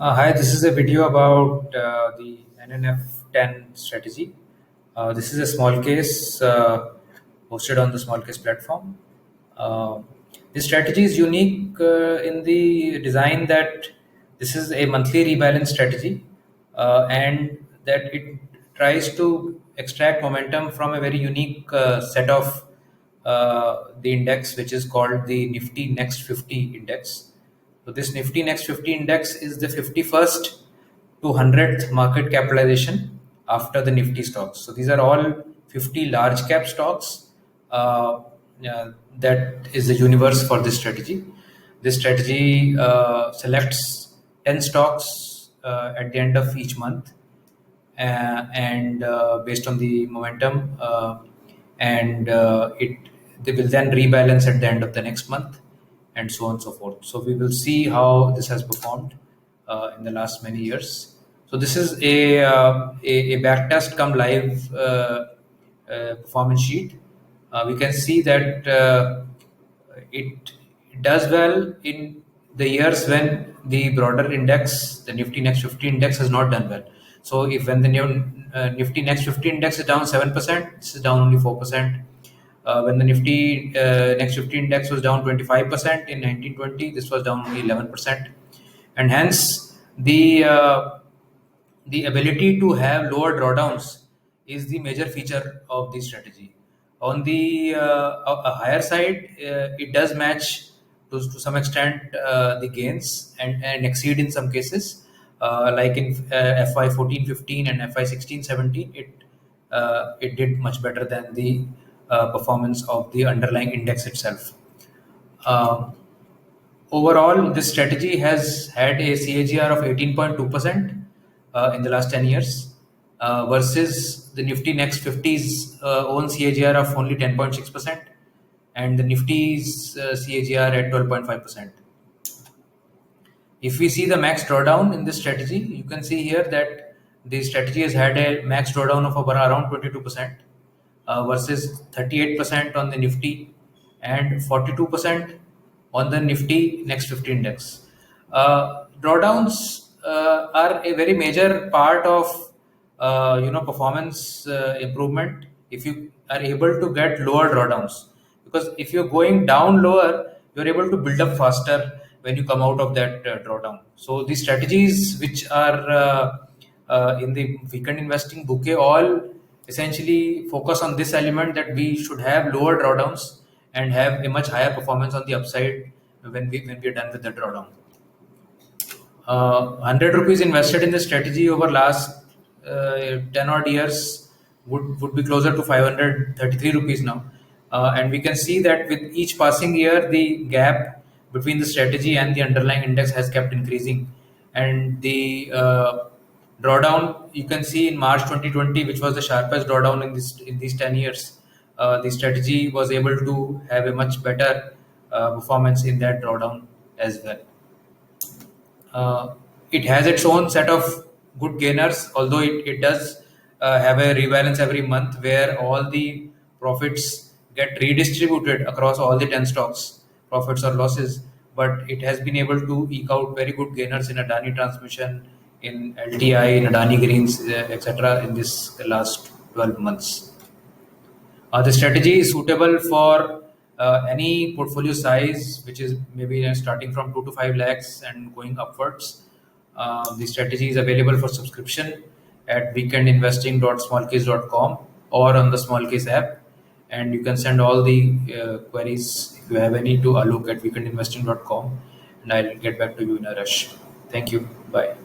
Hi, this is a video about the NNF10 strategy. This is a small case hosted on the small case platform. Uh, this strategy is unique in the design that this is a monthly rebalance strategy and that it tries to extract momentum from a very unique set of the index, which is called the Nifty Next 50 index. So this Nifty Next 50 index is the 51st to 100th market capitalization after the Nifty stocks. So these are all 50 large cap stocks. That is the universe for this strategy. This strategy selects 10 stocks at the end of each month, and based on the momentum, and it they will then rebalance at the end of the next month, and so on and so forth. So we will see how this has performed in the last many years. So this is a backtest come live performance sheet. We can see that it does well in the years when the broader index, the Nifty Next 50 index, has not done well. So if when the new Nifty Next 50 index is down 7%, this is down only 4%. When the Nifty Next 50 index was down 25% in 1920, this was down only 11%, and hence the ability to have lower drawdowns is the major feature of the strategy. On the a higher side, it does match to some extent the gains and exceed in some cases. Like in FY 14-15 and FY 16-17, it did much better than the performance of the underlying index itself. Uh, Overall, this strategy has had a CAGR of 18.2% in the last 10 years versus the Nifty Next 50's own CAGR of only 10.6% and the Nifty's CAGR at 12.5%. If we see the max drawdown in this strategy, you can see here that the strategy has had a max drawdown of around 22% versus 38% on the Nifty and 42% on the Nifty Next 50 index. Drawdowns are a very major part of performance improvement if you are able to get lower drawdowns, because if you're going down lower, you're able to build up faster when you come out of that drawdown. So the strategies which are in the weekend investing bouquet all essentially focus on this element, that we should have lower drawdowns and have a much higher performance on the upside when we are done with the drawdown. 100 rupees invested in the strategy over last 10 odd years would be closer to 533 rupees now. And we can see that with each passing year, the gap between the strategy and the underlying index has kept increasing. And the drawdown, you can see in March 2020, which was the sharpest drawdown in these 10 years, the strategy was able to have a much better performance in that drawdown as well. It has its own set of good gainers, although it does have a rebalance every month where all the profits get redistributed across all the 10 stocks, profits or losses. But it has been able to eke out very good gainers in Adani Transmission, in LTI, in Adani Greens, etc. in this last 12 months. The strategy is suitable for any portfolio size, which is maybe starting from 2 to 5 lakhs and going upwards. The strategy is available for subscription at weekendinvesting.smallcase.com or on the Smallcase app. And you can send all the queries, if you have any, to alok at weekendinvesting.com, and I'll get back to you in a rush. Thank you. Bye.